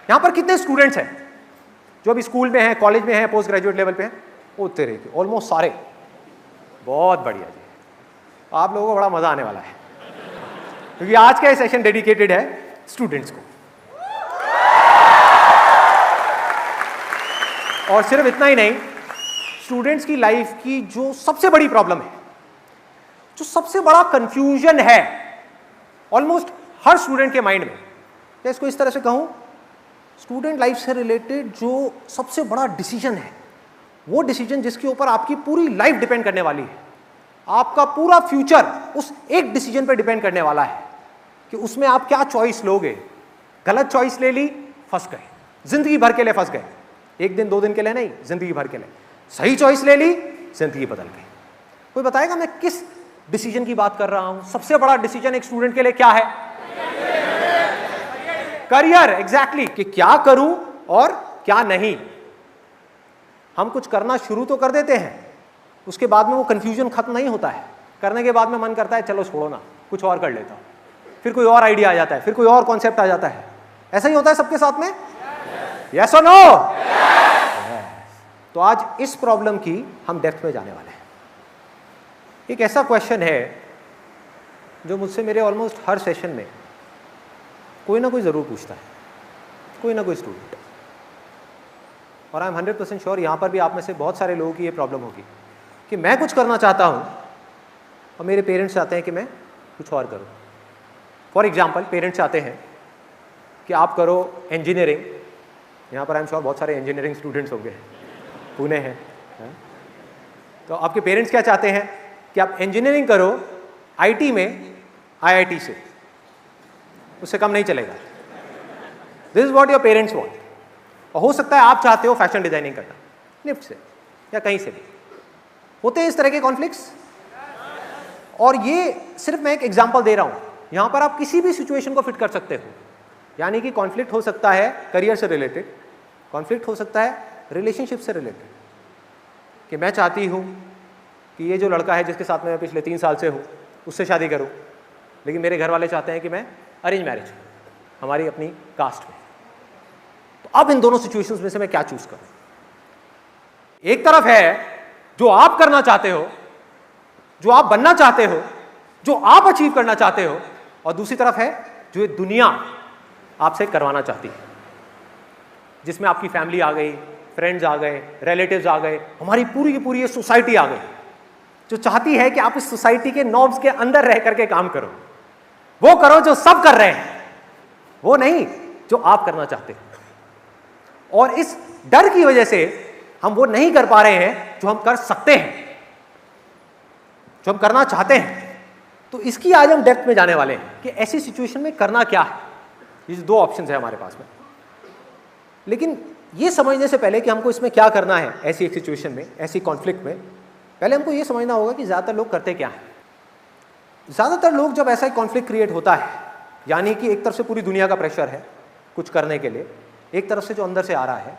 यहां पर कितने स्टूडेंट्स हैं जो अभी स्कूल में हैं, कॉलेज में हैं, पोस्ट ग्रेजुएट लेवल पे हैं? वो तेरे के ऑलमोस्ट सारे। बहुत बढ़िया जी, आप लोगों को बड़ा मजा आने वाला है क्योंकि आज का ये सेशन डेडिकेटेड है स्टूडेंट्स को। और सिर्फ इतना ही नहीं, स्टूडेंट्स की लाइफ की जो सबसे बड़ी प्रॉब्लम है, जो सबसे बड़ा कंफ्यूजन है ऑलमोस्ट हर स्टूडेंट के माइंड में, या इसको इस तरह से कहूं, स्टूडेंट लाइफ से रिलेटेड जो सबसे बड़ा डिसीजन है, वो डिसीजन जिसके ऊपर आपकी पूरी लाइफ डिपेंड करने वाली है, आपका पूरा फ्यूचर उस एक डिसीजन पर डिपेंड करने वाला है कि उसमें आप क्या चॉइस लोगे। गलत चॉइस ले ली, फंस गए, जिंदगी भर के लिए फंस गए। एक दिन 2 दिन के लिए नहीं, जिंदगी भर के लिए। सही चॉइस ले ली, जिंदगी बदल गई। कोई बताएगा मैं किस डिसीजन की बात कर रहा हूं? सबसे बड़ा डिसीजन एक स्टूडेंट के लिए क्या है? करियर। एग्जैक्टली, कि क्या करूं और क्या नहीं। हम कुछ करना शुरू तो कर देते हैं, उसके बाद में वो कंफ्यूजन खत्म नहीं होता है। करने के बाद में मन करता है चलो छोड़ो ना, कुछ और कर लेता हूं, फिर कोई और आइडिया आ जाता है, फिर कोई और कॉन्सेप्ट आ जाता है। ऐसा ही होता है सबके साथ में? यस और नो? तो आज इस प्रॉब्लम की हम डेप्थ में जाने वाले हैं। एक ऐसा क्वेश्चन है जो मुझसे मेरे ऑलमोस्ट हर सेशन में कोई ना कोई ज़रूर पूछता है, कोई ना कोई स्टूडेंट। और आई एम 100% श्योर यहाँ पर भी आप में से बहुत सारे लोगों की ये प्रॉब्लम होगी कि मैं कुछ करना चाहता हूँ और मेरे पेरेंट्स चाहते हैं कि मैं कुछ और करूँ। फॉर एग्जाम्पल, पेरेंट्स चाहते हैं कि आप करो इंजीनियरिंग। यहाँ पर आई एम श्योर बहुत सारे इंजीनियरिंग स्टूडेंट्स होंगे, पुणे हैं। तो आपके पेरेंट्स क्या चाहते हैं कि आप इंजीनियरिंग करो आईटी में, आईआईटी से, उससे कम नहीं चलेगा। This is what your parents want. और हो सकता है आप चाहते हो फैशन डिजाइनिंग करना, लिफ्ट से या कहीं से भी। होते हैं इस तरह के कॉन्फ्लिक्ट्स। और ये सिर्फ मैं एक एग्जांपल दे रहा हूं, यहां पर आप किसी भी सिचुएशन को फिट कर सकते हो। यानी कि कॉन्फ्लिक्ट हो सकता है करियर से रिलेटेड, कॉन्फ्लिक्ट हो सकता है रिलेशनशिप से रिलेटेड, कि मैं चाहती हूं कि ये जो लड़का है जिसके साथ मैं पिछले 3 साल से हूं उससे शादी करूं, लेकिन मेरे घर वाले चाहते हैं कि मैं अरेंज मैरिज, हमारी अपनी कास्ट में। तो अब इन दोनों सिचुएशंस में से मैं क्या चूज करूं? एक तरफ है जो आप करना चाहते हो, जो आप बनना चाहते हो, जो आप अचीव करना चाहते हो, और दूसरी तरफ है जो ये दुनिया आपसे करवाना चाहती है, जिसमें आपकी फैमिली आ गई, फ्रेंड्स आ गए, रिलेटिव्स आ गए, हमारी पूरी की पूरी ये सोसाइटी आ गई, जो चाहती है कि आप इस सोसाइटी के नॉर्म्स के अंदर रह करके काम करो। वो करो जो सब कर रहे हैं, वो नहीं जो आप करना चाहते हो। और इस डर की वजह से हम वो नहीं कर पा रहे हैं जो हम कर सकते हैं, जो हम करना चाहते हैं। तो इसकी आज हम डेप्थ में जाने वाले हैं कि ऐसी सिचुएशन में करना क्या है। ये 2 ऑप्शंस है हमारे पास में। लेकिन ये समझने से पहले कि हमको इसमें क्या करना है, ऐसी एक सिचुएशन में, ऐसी कॉन्फ्लिक्ट में, पहले हमको ये समझना होगा कि ज़्यादातर लोग करते क्या हैं। ज़्यादातर लोग जब ऐसा एक कॉन्फ्लिक्ट क्रिएट होता है, यानी कि एक तरफ से पूरी दुनिया का प्रेशर है कुछ करने के लिए, एक तरफ से जो अंदर से आ रहा है,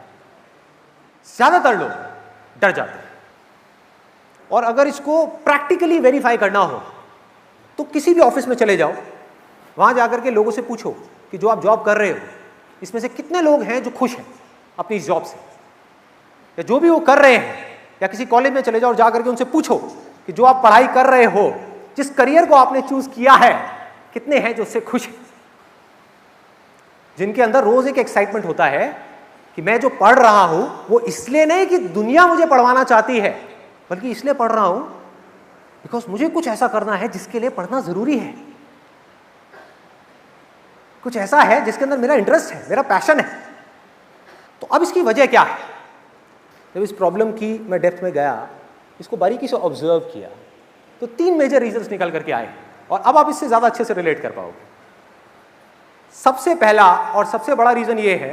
ज़्यादातर लोग डर जाते हैं। और अगर इसको प्रैक्टिकली वेरीफाई करना हो तो किसी भी ऑफिस में चले जाओ, वहाँ जाकर के लोगों से पूछो कि जो आप जॉब कर रहे हो इसमें से कितने लोग हैं जो खुश हैं अपनी इस जॉब से, या जो भी वो कर रहे हैं। या किसी कॉलेज में चले जाओ और जाकर के उनसे पूछो कि जो आप पढ़ाई कर रहे हो, जिस करियर को आपने चूज किया है, कितने हैं जो उससे खुश हैं, जिनके अंदर रोज एक एक्साइटमेंट होता है कि मैं जो पढ़ रहा हूं वो इसलिए नहीं कि दुनिया मुझे पढ़वाना चाहती है, बल्कि इसलिए पढ़ रहा हूं बिकॉज मुझे कुछ ऐसा करना है जिसके लिए पढ़ना जरूरी है, कुछ ऐसा है जिसके अंदर मेरा इंटरेस्ट है, मेरा पैशन है। तो अब इसकी वजह क्या है? जब इस प्रॉब्लम की मैं डेप्थ में गया, इसको बारीकी से ऑब्जर्व किया, तो 3 मेजर रीजंस निकल करके आए, और अब आप इससे ज्यादा अच्छे से रिलेट कर पाओगे। सबसे पहला और सबसे बड़ा रीजन ये है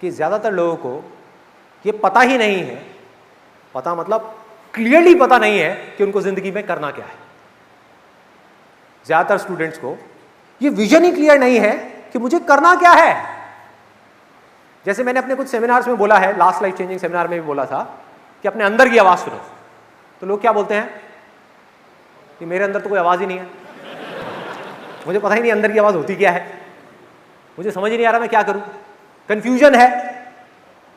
कि ज्यादातर लोगों को ये पता ही नहीं है, पता मतलब क्लियरली पता नहीं है कि उनको जिंदगी में करना क्या है। ज्यादातर स्टूडेंट्स को ये विजन ही क्लियर नहीं है कि मुझे करना क्या है। जैसे मैंने अपने कुछ सेमिनार्स में बोला है, लास्ट लाइफ चेंजिंग सेमिनार में भी बोला था कि अपने अंदर की आवाज सुनो। तो लोग क्या बोलते हैं कि मेरे अंदर तो कोई आवाज ही नहीं है, मुझे पता ही नहीं अंदर की आवाज होती क्या है। मुझे समझ ही नहीं आ रहा मैं क्या करूं, कंफ्यूजन है।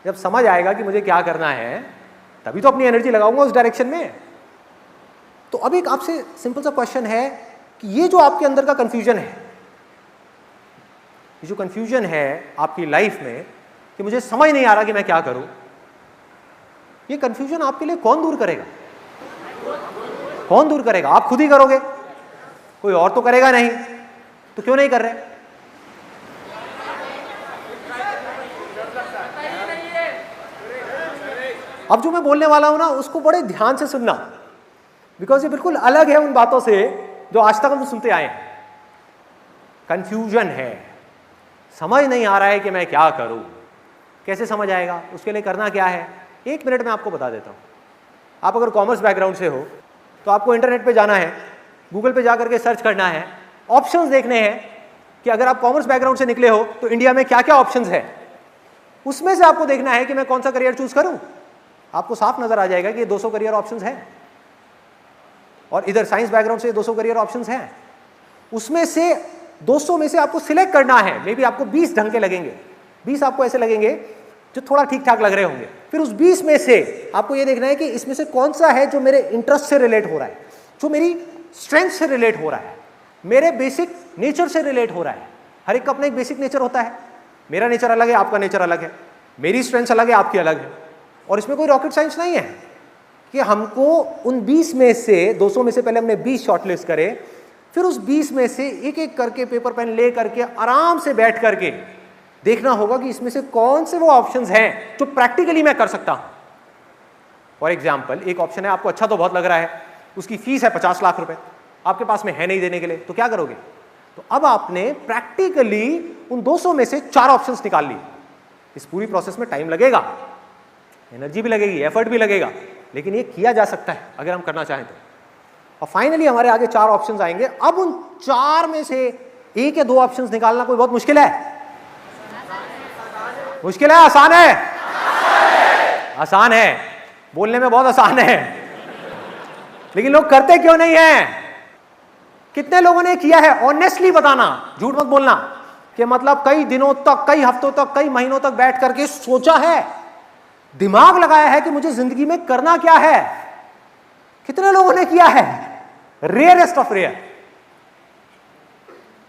जब समझ आएगा कि मुझे क्या करना है तभी तो अपनी एनर्जी लगाऊंगा उस डायरेक्शन में। तो अब एक आपसे सिंपल सा क्वेश्चन है कि ये जो आपके अंदर का कंफ्यूजन है, ये जो कंफ्यूजन है आपकी लाइफ में कि मुझे समझ नहीं आ रहा कि मैं क्या करूं, ये कंफ्यूजन आपके लिए कौन दूर करेगा? कौन दूर करेगा? आप खुद ही करोगे, कोई और तो करेगा नहीं। तो क्यों नहीं कर रहे? अब जो मैं बोलने वाला हूं ना उसको बड़े ध्यान से सुनना, बिकॉज ये बिल्कुल अलग है उन बातों से जो आज तक हम सुनते आए हैं। कंफ्यूजन है, समझ नहीं आ रहा है कि मैं क्या करूं। कैसे समझ आएगा? उसके लिए करना क्या है, 1 मिनट में आपको बता देता हूं। आप अगर कॉमर्स बैकग्राउंड से हो तो आपको इंटरनेट पे जाना है, गूगल पे जाकर के सर्च करना है, ऑप्शंस देखने हैं कि अगर आप कॉमर्स बैकग्राउंड से निकले हो तो इंडिया में क्या क्या ऑप्शंस है। उसमें से आपको देखना है कि मैं कौन सा करियर चूज करूं। आपको साफ नजर आ जाएगा कि ये 200 करियर ऑप्शंस हैं, और इधर साइंस बैकग्राउंड से 200 करियर ऑप्शंस हैं। उसमें से 200 में से आपको सिलेक्ट करना है। मे बी आपको 20 ढंग के लगेंगे, 20 आपको ऐसे लगेंगे जो थोड़ा ठीक ठाक लग रहे होंगे। फिर उस 20 में से आपको ये देखना है कि इसमें से कौन सा है जो मेरे इंटरेस्ट से रिलेट हो रहा है, जो मेरी स्ट्रेंथ से रिलेट हो रहा है, मेरे बेसिक नेचर से रिलेट हो रहा है। हर एक का अपना एक बेसिक नेचर होता है। मेरा नेचर अलग है, आपका नेचर अलग है, मेरी स्ट्रेंथ अलग है, आपकी अलग है। और इसमें कोई रॉकेट साइंस नहीं है कि हमको उन 20 में से 200 में से पहले हमने 20 शॉर्टलिस्ट करे, फिर उस 20 में से एक एक करके पेपर पेन ले करके आराम से बैठ करके देखना होगा कि इसमें से कौन से वो ऑप्शंस हैं जो प्रैक्टिकली मैं कर सकता हूं। फॉर एग्जाम्पल, एक ऑप्शन है, आपको अच्छा तो बहुत लग रहा है, उसकी फीस है 50 लाख रुपए, आपके पास में है नहीं देने के लिए, तो क्या करोगे? तो अब आपने प्रैक्टिकली उन 200 में से 4 ऑप्शंस निकाल लिए। इस पूरी प्रोसेस में टाइम लगेगा, एनर्जी भी लगेगी, एफर्ट भी लगेगा, लेकिन ये किया जा सकता है अगर हम करना चाहें तो। और फाइनली हमारे आगे 4 ऑप्शंस आएंगे। अब उन 4 में से 1 या 2 ऑप्शंस निकालना कोई बहुत मुश्किल है? मुश्किल है? आसान है? आसान है, बोलने में बहुत आसान है, लेकिन लोग करते क्यों नहीं है? कितने लोगों ने किया है? ऑनेस्टली बताना, झूठ मत बोलना कि मतलब कई दिनों तक, कई हफ्तों तक, कई महीनों तक बैठ करके सोचा है, दिमाग लगाया है कि मुझे जिंदगी में करना क्या है। कितने लोगों ने किया है? Rarest of rare.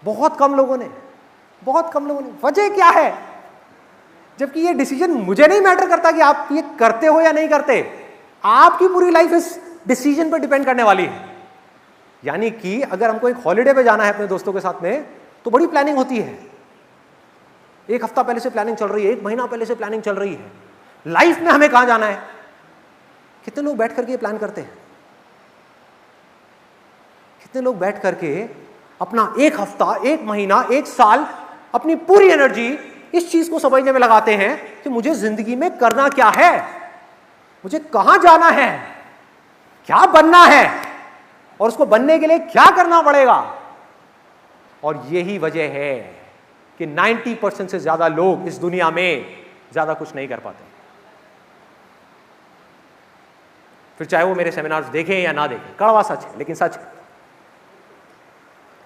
बहुत कम लोगों ने, बहुत कम लोगों ने। वजह क्या है? जबकि ये डिसीजन मुझे नहीं मैटर करता कि आप ये करते हो या नहीं करते, आपकी पूरी लाइफ इस डिसीजन पर डिपेंड करने वाली है। यानी कि अगर हमको एक हॉलिडे पे जाना है अपने दोस्तों के साथ में, तो बड़ी प्लानिंग होती है। 1 हफ्ता पहले से प्लानिंग चल रही है, 1 महीना पहले से प्लानिंग चल रही है। लाइफ में हमें कहां जाना है, कितने लोग बैठ करके ये प्लान करते हैं? कितने लोग बैठ करके अपना 1 हफ्ता, 1 महीना, 1 साल अपनी पूरी एनर्जी इस चीज को समझने में लगाते हैं कि मुझे जिंदगी में करना क्या है, मुझे कहां जाना है, क्या बनना है, और उसको बनने के लिए क्या करना पड़ेगा। और यही वजह है कि 90% से ज्यादा लोग इस दुनिया में ज्यादा कुछ नहीं कर पाते। फिर चाहे वो मेरे सेमिनार्स देखें या ना देखें, कड़वा सच है लेकिन सच है।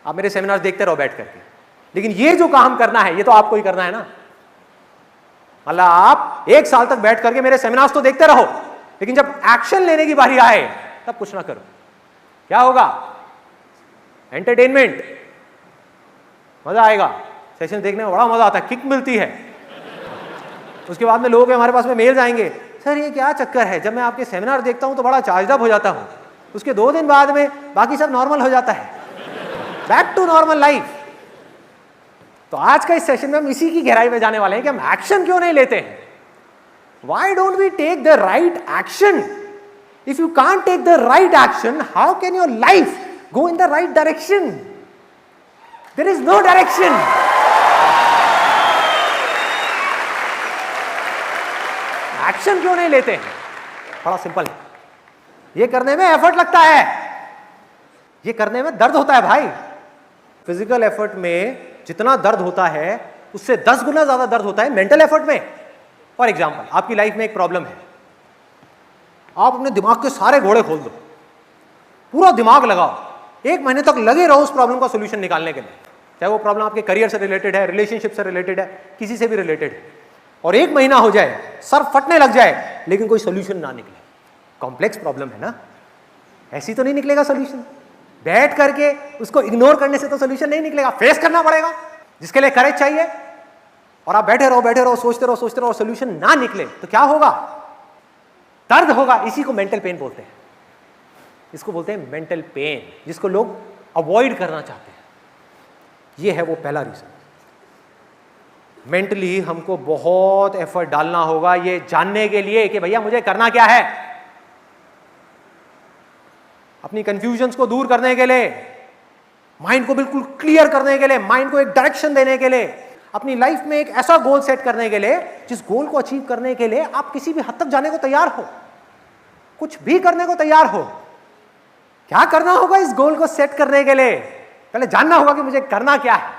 आप मेरे सेमिनार्स देखते रहो बैठ करके, लेकिन ये जो काम करना है ये तो आपको ही करना है ना। मतलब आप 1 साल तक बैठ करके मेरे सेमिनार्स तो देखते रहो, लेकिन जब एक्शन लेने की बारी आए तब कुछ ना करो। क्या होगा? एंटरटेनमेंट, मजा आएगा, सेशन देखने में बड़ा मजा आता है, किक मिलती है। उसके बाद में लोगों के हमारे पास में मेल्स आएंगे, सर ये क्या चक्कर है, जब मैं आपके सेमिनार देखता हूं तो बड़ा चार्ज अप हो जाता हूं, उसके 2 दिन बाद में बाकी सब नॉर्मल हो जाता है, बैक टू नॉर्मल लाइफ। तो आज का इस सेशन में हम इसी की गहराई में जाने वाले हैं कि हम एक्शन क्यों नहीं लेते हैं। Why don't we take the right action? If you can't take the right action, how can your life go in the right direction? There is no direction. Action क्यों नहीं लेते हैं? बड़ा सिंपल है, ये करने में एफर्ट लगता है, ये करने में दर्द होता है भाई। फिजिकल एफर्ट में जितना दर्द होता है उससे 10 गुना ज्यादा दर्द होता है मेंटल एफर्ट में। फॉर एग्जाम्पल, आपकी लाइफ में एक प्रॉब्लम है, आप अपने दिमाग के सारे घोड़े खोल दो, पूरा दिमाग लगाओ, 1 महीने तक लगे रहो उस प्रॉब्लम का सोल्यूशन निकालने के लिए। चाहे वो प्रॉब्लम आपके करियर से रिलेटेड है, रिलेशनशिप से रिलेटेड है, किसी से भी रिलेटेड है, और 1 महीना हो जाए, सर फटने लग जाए, लेकिन कोई सोल्यूशन ना निकले, कॉम्प्लेक्स प्रॉब्लम है ना, ऐसी तो नहीं निकलेगा सोल्यूशन। बैठ करके उसको इग्नोर करने से तो सोल्यूशन नहीं निकलेगा, फेस करना पड़ेगा, जिसके लिए करेज चाहिए। और आप बैठे रहो, सोचते रहो, सोल्यूशन ना निकले तो क्या होगा? दर्द होगा। इसी को मेंटल पेन बोलते हैं, इसको बोलते हैं मेंटल पेन, जिसको लोग अवॉइड करना चाहते हैं। ये है वो पहला रीजन। मेंटली हमको बहुत एफर्ट डालना होगा ये जानने के लिए कि भैया मुझे करना क्या है। अपनी कंफ्यूजन्स को दूर करने के लिए, माइंड को बिल्कुल क्लियर करने के लिए, माइंड को एक डायरेक्शन देने के लिए, अपनी लाइफ में एक ऐसा गोल सेट करने के लिए जिस गोल को अचीव करने के लिए आप किसी भी हद तक जाने को तैयार हो, कुछ भी करने को तैयार हो। क्या करना होगा इस गोल को सेट करने के लिए? पहले जानना होगा कि मुझे करना क्या है,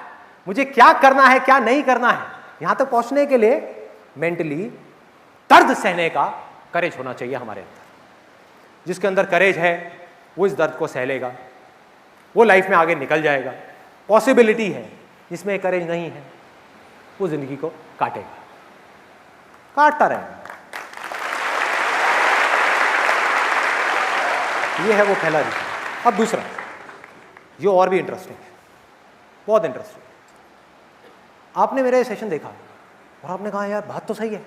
मुझे क्या करना है, क्या नहीं करना है। यहां तक पहुंचने के लिए मेंटली दर्द सहने का करेज होना चाहिए हमारे अंदर। जिसके अंदर करेज है वो इस दर्द को सह लेगा, वो लाइफ में आगे निकल जाएगा। पॉसिबिलिटी है, जिसमें करेज नहीं है वो जिंदगी को काटेगा, काटता रहेगा। ये है वो पहला रीजन। अब दूसरा, ये और भी इंटरेस्टिंग है, बहुत इंटरेस्टिंग। आपने मेरा ये सेशन देखा और आपने कहा यार बात तो सही है,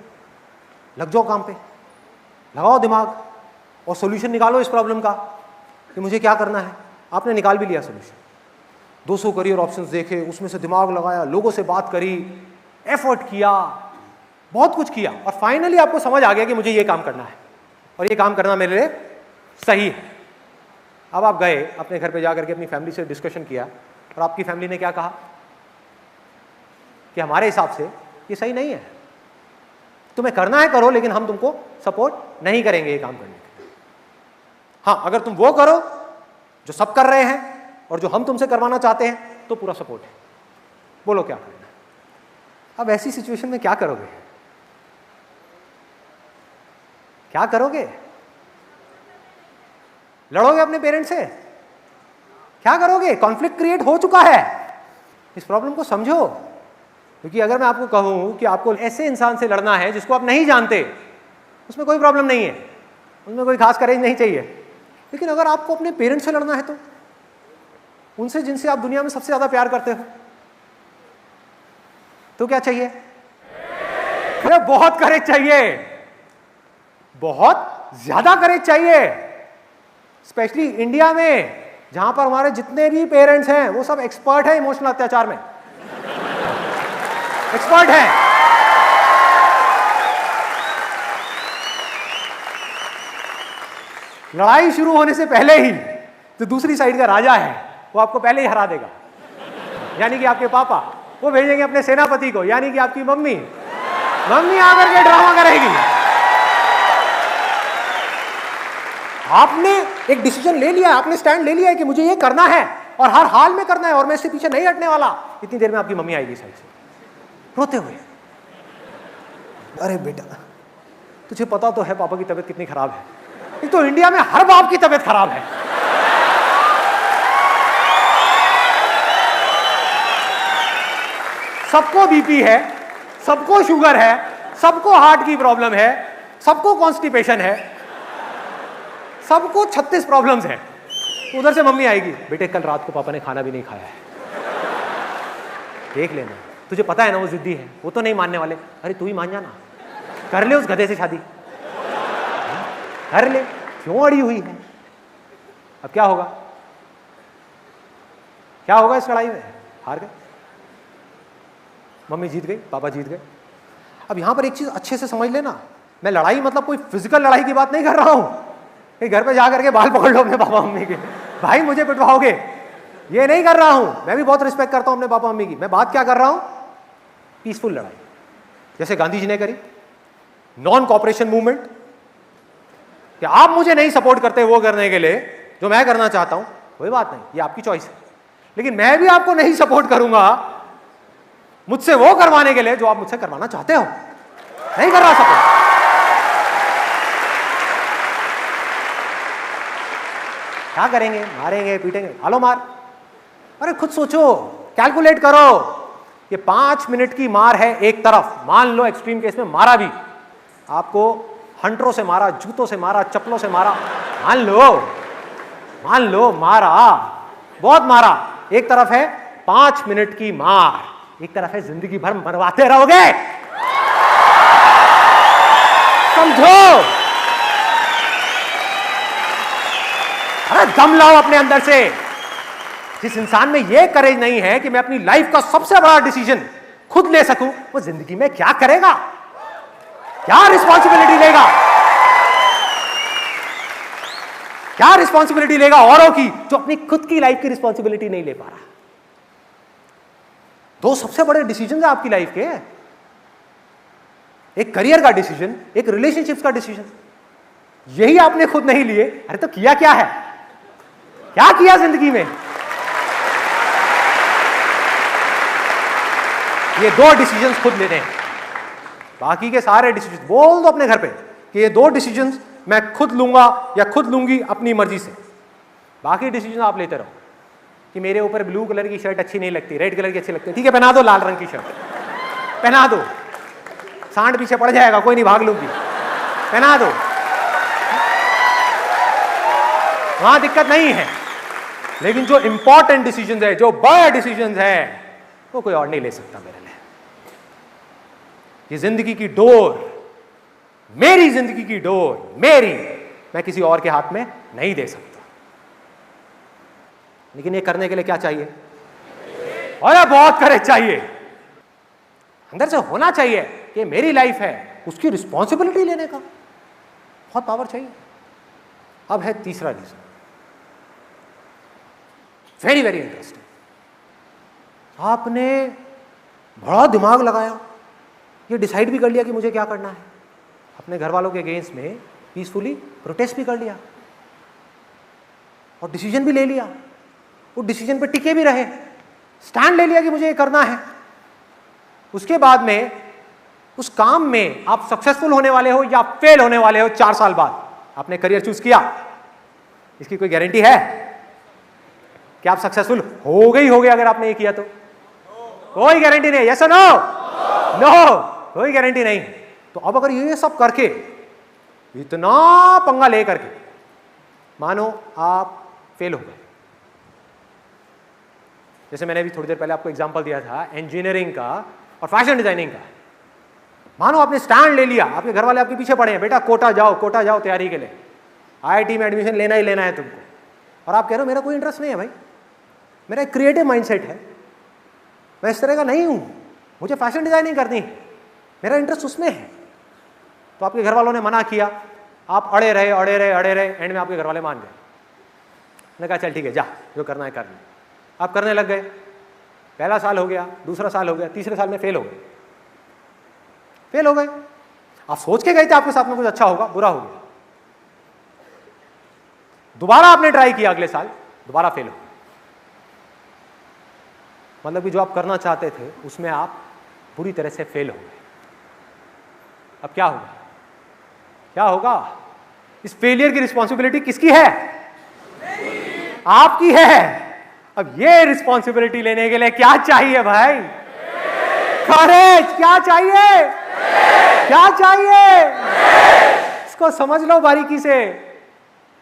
लग जाओ काम पे, लगाओ दिमाग और सॉल्यूशन निकालो इस प्रॉब्लम का कि मुझे क्या करना है। आपने निकाल भी लिया सॉल्यूशन, 200 करियर ऑप्शंस देखे, उसमें से दिमाग लगाया, लोगों से बात करी, एफर्ट किया, बहुत कुछ किया, और फाइनली आपको समझ आ गया कि मुझे ये काम करना है और ये काम करना मेरे लिए सही है। अब आप गए अपने घर पे जाकर के अपनी फैमिली से डिस्कशन किया और आपकी फैमिली ने क्या कहा कि हमारे हिसाब से ये सही नहीं है, तुम्हें करना है करो, लेकिन हम तुमको सपोर्ट नहीं करेंगे ये काम करने के लिए। हाँ, अगर तुम वो करो जो सब कर रहे हैं और जो हम तुमसे करवाना चाहते हैं तो पूरा सपोर्ट है, बोलो क्या करना है। अब ऐसी सिचुएशन में क्या करोगे? क्या करोगे? लड़ोगे अपने पेरेंट्स से? क्या करोगे? कॉन्फ्लिक्ट क्रिएट हो चुका है। इस प्रॉब्लम को समझो, क्योंकि अगर मैं आपको कहूं कि आपको ऐसे इंसान से लड़ना है जिसको आप नहीं जानते, उसमें कोई प्रॉब्लम नहीं है, उसमें कोई खास करेज नहीं चाहिए। लेकिन अगर आपको अपने पेरेंट्स से लड़ना है तो उनसे जिनसे आप दुनिया में सबसे ज्यादा प्यार करते हो, तो क्या चाहिए? अरे बहुत करेज चाहिए, बहुत ज्यादा करेज चाहिए। स्पेशली इंडिया में, जहां पर हमारे जितने भी पेरेंट्स हैं वो सब एक्सपर्ट हैं इमोशनल अत्याचार में, एक्सपर्ट हैं। लड़ाई शुरू होने से पहले ही जो दूसरी साइड का राजा है वो आपको पहले ही हरा देगा, यानी कि आपके पापा। वो भेजेंगे अपने सेनापति को, यानी कि आपकी मम्मी। मम्मी आकर के ड्रामा करेगी। आपने एक डिसीजन ले लिया, आपने स्टैंड ले लिया है कि मुझे ये करना है और हर हाल में करना है और मैं इससे पीछे नहीं हटने वाला। इतनी देर में आपकी मम्मी आएगी साइड से रोते हुए, अरे बेटा तुझे पता तो है पापा की तबीयत कितनी खराब है। एक तो इंडिया में हर बाप की तबीयत खराब है। सबको बीपी है, सबको शुगर है, सबको हार्ट की प्रॉब्लम है, सबको कॉन्स्टिपेशन है, सबको 36 प्रॉब्लम्स हैं। उधर से मम्मी आएगी, बेटे कल रात को पापा ने खाना भी नहीं खाया है, देख लेना, तुझे पता है ना वो जिद्दी है, वो तो नहीं मानने वाले। अरे तू ही मान जाना, कर ले उस गधे से शादी, कर ले, क्यों अड़ी हुई है। अब क्या होगा? क्या होगा इस लड़ाई में? हार गए, मम्मी जीत गई, पापा जीत गए। अब यहां पर एक चीज अच्छे से समझ लेना, मैं लड़ाई मतलब कोई फिजिकल लड़ाई की बात नहीं कर रहा हूं कि घर पे जाकर के बाल पकड़ लो अपने पापा मम्मी के, भाई मुझे पिटवाओगे, ये नहीं कर रहा हूं। मैं भी बहुत रिस्पेक्ट करता हूं अपने पापा मम्मी की। मैं बात क्या कर रहा हूं? पीसफुल लड़ाई, जैसे गांधी जी ने करी, नॉन कॉपरेशन मूवमेंट, कि आप मुझे नहीं सपोर्ट करते वो करने के लिए जो मैं करना चाहता हूं, कोई बात नहीं, ये आपकी चॉइस है, लेकिन मैं भी आपको नहीं सपोर्ट करूंगा मुझसे वो करवाने के लिए जो आप मुझसे करवाना चाहते हो। नहीं कर रहा सपोर्ट। क्या करेंगे? मारेंगे, पीटेंगे, हालो मार। अरे खुद सोचो कैलकुलेट करो, ये 5 मिनट की मार है एक तरफ, मान लो एक्सट्रीम केस में मारा भी, आपको हंटरों से मारा, जूतों से मारा, चप्पलों से मारा, मान लो मारा, बहुत मारा, एक तरफ है 5 मिनट की मार, एक तरफ है जिंदगी भर मरवाते रहोगे। समझो, अरे दम लाओ अपने अंदर से। जिस इंसान में यह करेज नहीं है कि मैं अपनी लाइफ का सबसे बड़ा डिसीजन खुद ले सकूं, वो जिंदगी में क्या करेगा, क्या रिस्पॉन्सिबिलिटी लेगा, क्या रिस्पॉन्सिबिलिटी लेगा औरों की, जो अपनी खुद की लाइफ की रिस्पॉन्सिबिलिटी नहीं ले पा रहा। दो सबसे बड़े डिसीजन है आपकी लाइफ के, एक करियर का डिसीजन, एक रिलेशनशिप्स का डिसीजन। यही आपने खुद नहीं लिए, अरे तो किया क्या है, क्या किया जिंदगी में? ये दो डिसीजंस खुद लेने हैं। बाकी के सारे डिसीजन बोल दो अपने घर पे कि ये दो डिसीजंस मैं खुद लूंगा या खुद लूंगी अपनी मर्जी से। बाकी डिसीजन आप लेते रहो कि मेरे ऊपर ब्लू कलर की शर्ट अच्छी नहीं लगती, रेड कलर की अच्छी लगती है, ठीक है पहना दो लाल रंग की शर्ट, पहना दो, सांड पीछे पड़ जाएगा, कोई नहीं, भाग लूंगी, पहना दो, वहां दिक्कत नहीं है। लेकिन जो इंपॉर्टेंट डिसीजन है, जो बड़ा डिसीजन है, वो कोई और नहीं ले सकता मेरे लिए। ये जिंदगी की डोर, मेरी जिंदगी की डोर, मेरी, मैं किसी और के हाथ में नहीं दे सकता। लेकिन ये करने के लिए क्या चाहिए? और बहुत करेज चाहिए, अंदर से होना चाहिए कि मेरी लाइफ है, उसकी रिस्पॉन्सिबिलिटी लेने का बहुत पावर चाहिए। अब है तीसरा रीजन, वेरी वेरी इंटरेस्टिंग। आपने बड़ा दिमाग लगाया, ये डिसाइड भी कर लिया कि मुझे क्या करना है, अपने घर वालों के अगेंस्ट में पीसफुली प्रोटेस्ट भी कर लिया और डिसीजन भी ले लिया, वो डिसीजन पे टिके भी रहे, स्टैंड ले लिया कि मुझे ये करना है। उसके बाद में उस काम में आप सक्सेसफुल होने वाले हो या फेल होने वाले हो 4 साल बाद, आपने करियर चूज किया, इसकी कोई गारंटी है कि आप सक्सेसफुल हो गए अगर आपने ये किया तो? कोई गारंटी नहीं। यस और नो? नो, कोई गारंटी नहीं। तो अब अगर ये सब करके, इतना पंगा ले करके, मानो आप फेल हो गए, जैसे मैंने भी थोड़ी देर पहले आपको एग्जांपल दिया था इंजीनियरिंग का और फैशन डिजाइनिंग का। मानो आपने स्टैंड ले लिया, आपके घर वाले आपके पीछे पड़े हैं, बेटा कोटा जाओ तैयारी के लिए, आईआईटी में एडमिशन लेना ही लेना है तुमको, और आप कह रहे हो मेरा कोई इंटरेस्ट नहीं है भाई, मेरा एक क्रिएटिव माइंडसेट है, मैं इस तरह का नहीं हूं, मुझे फैशन डिजाइनिंग करनी है, मेरा इंटरेस्ट उसमें है। तो आपके घर वालों ने मना किया, आप अड़े रहे, एंड में आपके घर वाले मान गए, ने कहा चल ठीक है जा, जो करना है कर लो। आप करने लग गए, पहला साल हो गया, दूसरा साल हो गया, तीसरे साल में फेल हो गए। आप सोच के गए थे आपके साथ में कुछ अच्छा होगा, बुरा हो गया। दोबारा आपने ट्राई किया अगले साल, दोबारा फेल हो गया। मतलब कि जो आप करना चाहते थे उसमें आप पूरी तरह से फेल हो गए। अब क्या होगा? इस फेलियर की रिस्पॉन्सिबिलिटी किसकी है? आपकी है। अब ये रिस्पॉन्सिबिलिटी लेने के लिए क्या चाहिए भाई? करेज। क्या चाहिए? इसको समझ लो बारीकी से।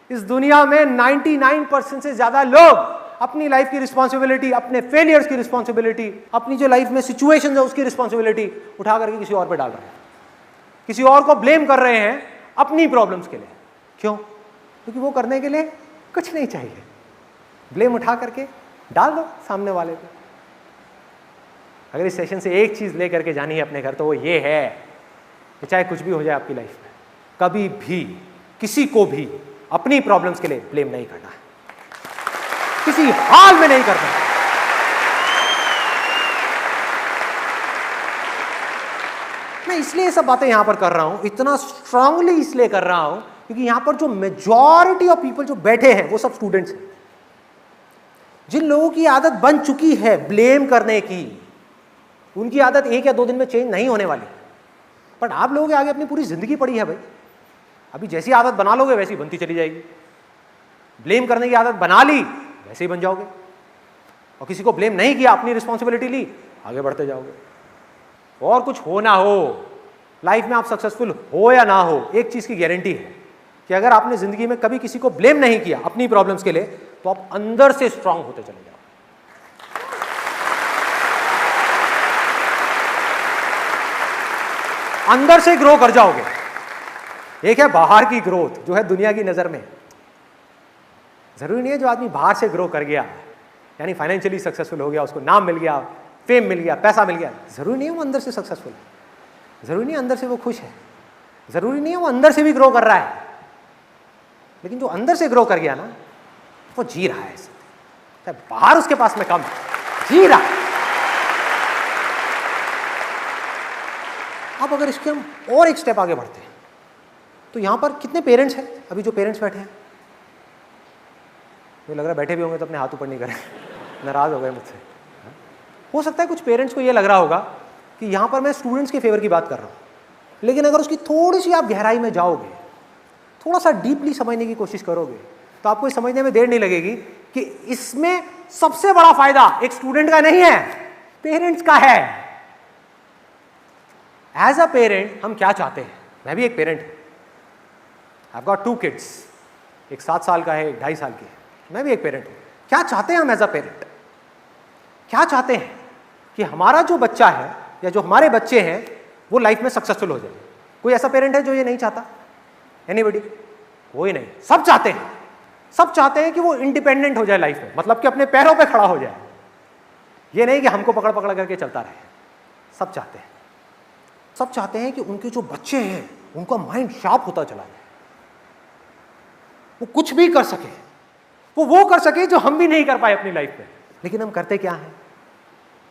इस दुनिया में 99% से ज्यादा लोग अपनी लाइफ की रिस्पॉन्सिबिलिटी, अपने फेलियर्स की रिस्पॉन्सिबिलिटी, अपनी जो लाइफ में सिचुएशन है उसकी रिस्पॉन्सिबिलिटी उठा करके किसी और पे डाल रहे हैं, किसी और को ब्लेम कर रहे हैं अपनी प्रॉब्लम्स के लिए। क्यों? क्योंकि वो करने के लिए कुछ नहीं चाहिए, ब्लेम उठा करके डाल दो सामने वाले पे। अगर इस सेशन से एक चीज लेकर के जानी है अपने घर, तो वो ये है कि चाहे कुछ भी हो जाए आपकी लाइफ में, कभी भी किसी को भी अपनी प्रॉब्लम्स के लिए ब्लेम नहीं करना है, किसी हाल में नहीं करना। मैं इसलिए ये सब बातें यहां पर कर रहा हूं, इतना स्ट्रांगली इसलिए कर रहा हूं क्योंकि यहां पर जो मेजॉरिटी ऑफ पीपल जो बैठे हैं वो सब स्टूडेंट्स हैं। जिन लोगों की आदत बन चुकी है ब्लेम करने की, उनकी आदत 1 या 2 दिन में चेंज नहीं होने वाली। बट आप लोगों के आगे अपनी पूरी जिंदगी पड़ी है भाई, अभी जैसी आदत बना लोगे वैसी बनती चली जाएगी। ब्लेम करने की आदत बना ली, वैसे ही बन जाओगे। और किसी को ब्लेम नहीं किया, अपनी रिस्पॉन्सिबिलिटी ली, आगे बढ़ते जाओगे। और कुछ हो ना हो, लाइफ में आप सक्सेसफुल हो या ना हो, एक चीज की गारंटी है कि अगर आपने जिंदगी में कभी किसी को ब्लेम नहीं किया अपनी प्रॉब्लम्स के लिए, तो आप अंदर से स्ट्रांग होते चले जाओ। अंदर से ग्रो कर जाओगे। एक है बाहर की ग्रोथ, जो है दुनिया की नजर में। जरूरी नहीं है जो आदमी बाहर से ग्रो कर गया, यानी फाइनेंशियली सक्सेसफुल हो गया, उसको नाम मिल गया, फेम मिल गया, पैसा मिल गया, जरूरी नहीं है वो अंदर से सक्सेसफुल है, जरूरी नहीं है अंदर से वो खुश है, जरूरी नहीं है वो अंदर से भी ग्रो कर रहा है। लेकिन जो अंदर से ग्रो कर गया ना, वो जी रहा है, चाहे बाहर उसके पास में कम है, जी रहा है। अब अगर इसके हम और एक स्टेप आगे बढ़ते हैं, तो यहां पर कितने पेरेंट्स हैं? अभी जो पेरेंट्स बैठे हैं, मुझे लग रहा है बैठे भी होंगे तो अपने हाथ ऊपर नहीं करें, नाराज हो गए मुझसे। हो सकता है कुछ पेरेंट्स को ये लग रहा होगा कि यहां पर मैं स्टूडेंट्स के फेवर की बात कर रहा हूं, लेकिन अगर उसकी थोड़ी सी आप गहराई में जाओगे, थोड़ा सा डीपली समझने की कोशिश करोगे, तो आपको ये समझने में देर नहीं लगेगी कि इसमें सबसे बड़ा फायदा एक स्टूडेंट का नहीं है, पेरेंट्स का है। एज अ पेरेंट हम क्या चाहते हैं? मैं भी एक पेरेंट हूं, आई गॉट 2 किड्स, एक 7 साल का है, एक 2.5 साल की है। मैं भी एक पेरेंट हूं। क्या चाहते हैं हम एज अ पेरेंट? क्या चाहते हैं कि हमारा जो बच्चा है या जो हमारे बच्चे हैं वो लाइफ में सक्सेसफुल हो जाए। कोई ऐसा पेरेंट है जो ये नहीं चाहता? एनीबॉडी? कोई नहीं। सब चाहते हैं, सब चाहते हैं कि वो इंडिपेंडेंट हो जाए लाइफ में, मतलब कि अपने पैरों पे खड़ा हो जाए। ये नहीं कि हमको पकड़ पकड़ करके चलता रहे। सब चाहते हैं, सब चाहते हैं कि उनके जो बच्चे हैं उनका माइंड शार्प होता चला जाए, वो कुछ भी कर सके, वो कर सके जो हम भी नहीं कर पाए अपनी लाइफ में। लेकिन हम करते क्या हैं?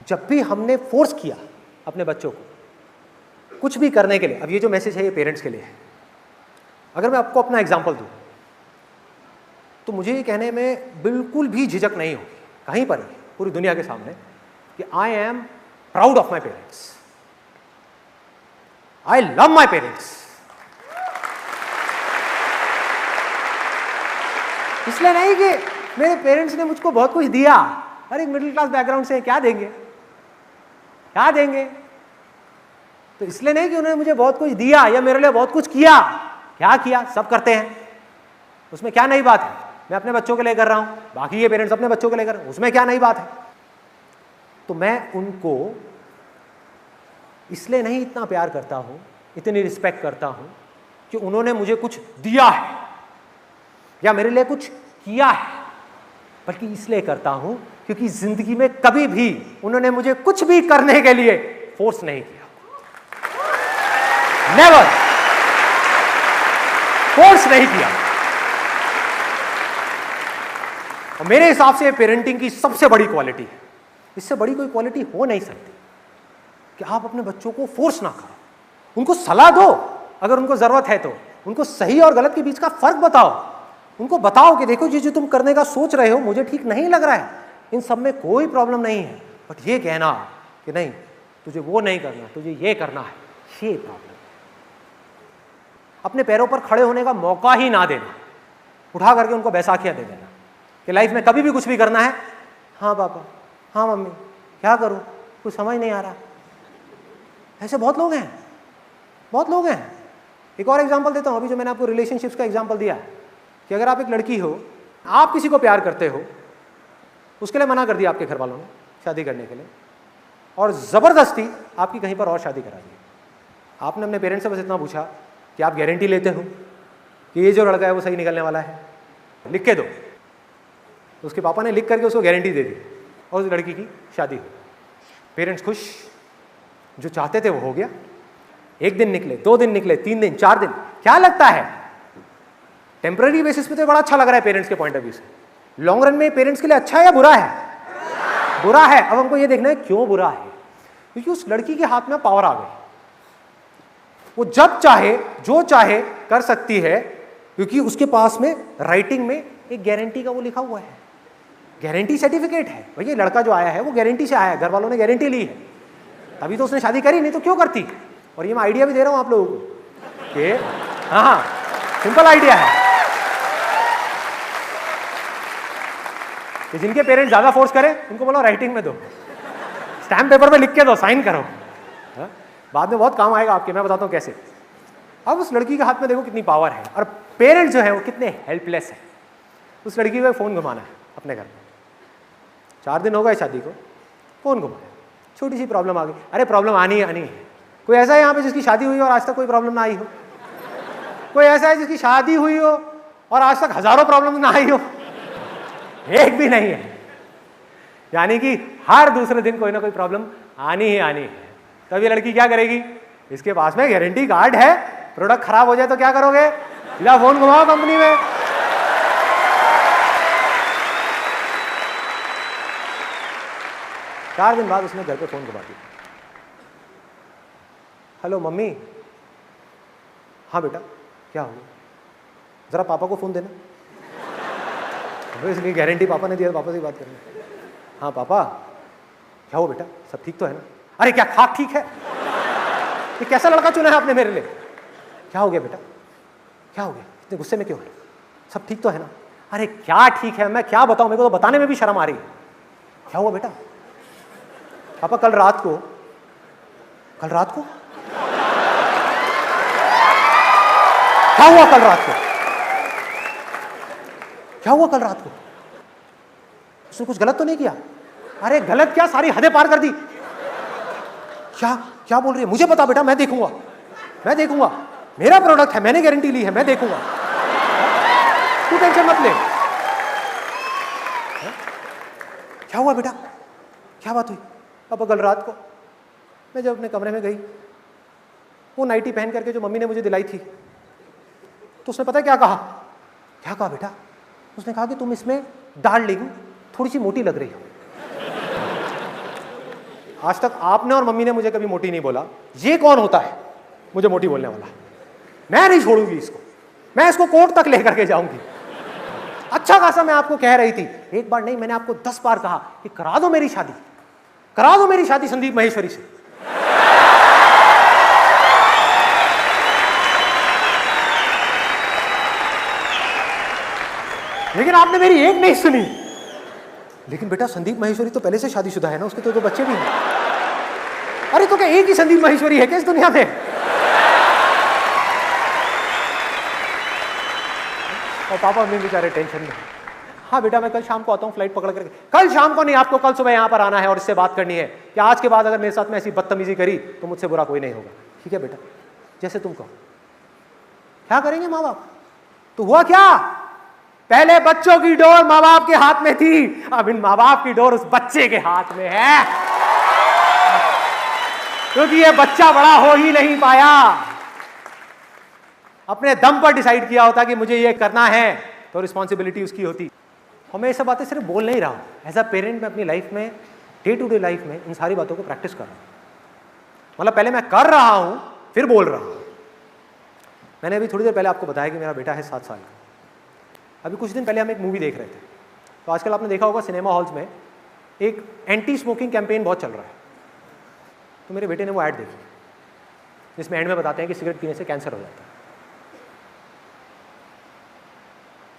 जब भी हमने फोर्स किया अपने बच्चों को कुछ भी करने के लिए, अब ये जो मैसेज है ये पेरेंट्स के लिए है। अगर मैं आपको अपना एग्जांपल दूं, तो मुझे ये कहने में बिल्कुल भी झिझक नहीं होगी कहीं पर भी, पूरी दुनिया के सामने, कि I am proud of my parents, I love my parents. इसलिए नहीं कि मेरे पेरेंट्स ने मुझको बहुत कुछ दिया, अरे मिडिल क्लास बैकग्राउंड से क्या देंगे, क्या देंगे? तो इसलिए नहीं कि उन्होंने मुझे बहुत कुछ दिया या मेरे लिए बहुत कुछ किया। क्या किया? सब करते हैं, उसमें क्या नई बात है? मैं अपने बच्चों के लिए कर रहा हूं, बाकी ये पेरेंट्स अपने बच्चों के लिए कर रहे हैं, उसमें क्या नई बात है? तो मैं उनको इसलिए नहीं इतना प्यार करता हूं, इतनी रिस्पेक्ट करता हूं कि उन्होंने मुझे कुछ दिया है या मेरे लिए कुछ किया है, बल्कि इसलिए करता हूं क्योंकि जिंदगी में कभी भी उन्होंने मुझे कुछ भी करने के लिए फोर्स नहीं किया। नेवर फोर्स नहीं किया। और मेरे हिसाब से पेरेंटिंग की सबसे बड़ी क्वालिटी है, इससे बड़ी कोई क्वालिटी हो नहीं सकती कि आप अपने बच्चों को फोर्स ना करो, उनको सलाह दो, अगर उनको जरूरत है तो उनको सही और गलत के बीच का फर्क बताओ, उनको बताओ कि देखो ये जो तुम करने का सोच रहे हो मुझे ठीक नहीं लग रहा है, इन सब में कोई प्रॉब्लम नहीं है, बट ये कहना कि नहीं तुझे वो नहीं करना, तुझे ये करना है, ये प्रॉब्लम। अपने पैरों पर खड़े होने का मौका ही ना देना, उठा करके उनको बैसाखियां दे देना कि लाइफ में कभी भी कुछ भी करना है, हाँ पापा, हाँ मम्मी, क्या करूं, कुछ समझ नहीं आ रहा। ऐसे बहुत लोग हैं, बहुत लोग हैं। एक और एग्जांपल देता हूं, अभी जो मैंने आपको रिलेशनशिप्स का एग्जांपल दिया कि अगर आप एक लड़की हो, आप किसी को प्यार करते हो, उसके लिए मना कर दिया आपके घर वालों ने शादी करने के लिए, और ज़बरदस्ती आपकी कहीं पर और शादी करा दी। आपने अपने पेरेंट्स से बस इतना पूछा कि आप गारंटी लेते हो कि ये जो लड़का है वो सही निकलने वाला है, लिख के दो। तो उसके पापा ने लिख करके उसको गारंटी दे दी और उस लड़की की शादी हुई। पेरेंट्स खुश, जो चाहते थे वो हो गया। 1 दिन निकले, 2 दिन निकले, 3 दिन, 4 दिन, क्या लगता है टेम्पररी बेसिस पे तो बड़ा अच्छा लग रहा है पेरेंट्स के पॉइंट ऑफ व्यू से, लॉन्ग रन में पेरेंट्स के लिए अच्छा है या बुरा है? बुरा है। अब हमको ये देखना है क्यों बुरा है, क्योंकि उस लड़की के हाथ में पावर आ गई, वो जब चाहे जो चाहे कर सकती है, क्योंकि उसके पास में राइटिंग में एक गारंटी का वो लिखा हुआ है, गारंटी सर्टिफिकेट है। भैया लड़का जो आया है वो गारंटी से आया है, घर वालों ने गारंटी ली है, तभी तो उसने शादी करी, नहीं तो क्यों करती। और ये मैं आइडिया भी दे रहा हूं आप लोगों को कि हाँ, सिंपल आइडिया है कि जिनके पेरेंट्स ज्यादा फोर्स करें उनको बोलो राइटिंग में दो, स्टैम्प पेपर पे लिख के दो, साइन करो, हा? बाद में बहुत काम आएगा आपके, मैं बताता हूँ कैसे। अब उस लड़की के हाथ में देखो कितनी पावर है, और पेरेंट्स जो है वो कितने हेल्पलेस है। उस लड़की को फ़ोन घुमाना है अपने घर में, 4 दिन हो गए शादी को, फ़ोन घुमाया, छोटी सी प्रॉब्लम आ गई, अरे प्रॉब्लम आनी है। कोई ऐसा है यहाँ पे जिसकी शादी हुई और आज तक कोई प्रॉब्लम ना आई हो? कोई ऐसा है जिसकी शादी हुई हो और आज तक हजारों प्रॉब्लम ना आई हो? एक भी नहीं है। यानी कि हर दूसरे दिन कोई ना कोई प्रॉब्लम आनी ही आनी है। तब ये लड़की क्या करेगी? इसके पास में गारंटी कार्ड है, प्रोडक्ट खराब हो जाए तो क्या करोगे? सीधा फोन घुमाओ कंपनी में। चार दिन बाद उसने घर पे फोन घुमा दिया, हेलो मम्मी। हाँ बेटा क्या हो गया? जरा पापा को फोन देना। इसलिए गारंटी पापा ने दिया, पापा से बात करनी। हाँ पापा क्या हो बेटा, सब ठीक तो है ना? अरे क्या खाक ठीक है? ये कैसा लड़का चुना है आपने मेरे लिए? क्या हो गया बेटा, क्या हो गया, इतने गुस्से में क्यों है? सब ठीक तो है ना? अरे क्या ठीक है, मैं क्या बताऊं, मेरे को तो बताने में भी शर्म आ रही है। क्या हुआ बेटा? पापा कल रात को क्या हुआ कल रात को? क्या हुआ कल रात को? उसने कुछ गलत तो नहीं किया? अरे गलत क्या, सारी हदें पार कर दी। क्या बोल रही है? मुझे पता बेटा, मैं देखूंगा, मेरा प्रोडक्ट है, मैंने गारंटी ली है, मैं देखूंगा, तू टेंशन मत ले। क्या हुआ बेटा, क्या बात हुई? पापा कल रात को मैं जब अपने कमरे में गई, वो नाइटी पहन करके जो मम्मी ने मुझे दिलाई थी, तो उसने पता क्या कहा? क्या कहा बेटा? उसने कहा कि तुम इसमें डार्लिंग थोड़ी सी मोटी लग रही हो। आज तक आपने और मम्मी ने मुझे कभी मोटी नहीं बोला। ये कौन होता है मुझे मोटी बोलने वाला? मैं नहीं छोड़ूंगी इसको, मैं इसको कोर्ट तक लेकर के जाऊंगी। अच्छा खासा मैं आपको कह रही थी, एक बार नहीं मैंने आपको 10 बार कहा कि करा दो मेरी शादी संदीप महेश्वरी से। लेकिन आपने मेरी एक नहीं सुनी। लेकिन बेटा संदीप महेश्वरी तो पहले से शादीशुदा है ना, उसके तो बच्चे भी हैं। अरे तो क्या एक ही संदीप महेश्वरी है क्या इस दुनिया में? और पापा मम्मी बेचारे टेंशन में। हाँ बेटा मैं कल शाम को आता हूँ फ्लाइट पकड़ करके। कल शाम को नहीं, आपको कल सुबह यहाँ पर आना है और इससे बात करनी है कि आज के बाद अगर मेरे साथ में ऐसी बदतमीजी करी तो मुझसे बुरा कोई नहीं होगा। ठीक है बेटा, जैसे तुम कहो। क्या करेंगे माँ बाप? तो हुआ क्या? पहले बच्चों की डोर माँ बाप के हाथ में थी, अब इन माँ बाप की डोर उस बच्चे के हाथ में है, क्योंकि ये बच्चा बड़ा हो ही नहीं पाया। अपने दम पर डिसाइड किया होता कि मुझे ये करना है तो रिस्पॉन्सिबिलिटी उसकी होती। और मैं ये सब बातें सिर्फ बोल नहीं रहा हूँ, एज अ पेरेंट मैं अपनी लाइफ में, डे टू डे लाइफ में इन सारी बातों को प्रैक्टिस कर रहा हूँ। मतलब पहले मैं कर रहा हूँ फिर बोल रहा हूँ। मैंने अभी थोड़ी देर पहले आपको बताया कि मेरा बेटा है 7 साल का। अभी कुछ दिन पहले हम एक मूवी देख रहे थे, तो आजकल आपने देखा होगा सिनेमा हॉल्स में एक एंटी स्मोकिंग कैंपेन बहुत चल रहा है। तो मेरे बेटे ने वो ऐड देखी जिसमें एंड में बताते हैं कि सिगरेट पीने से कैंसर हो जाता है।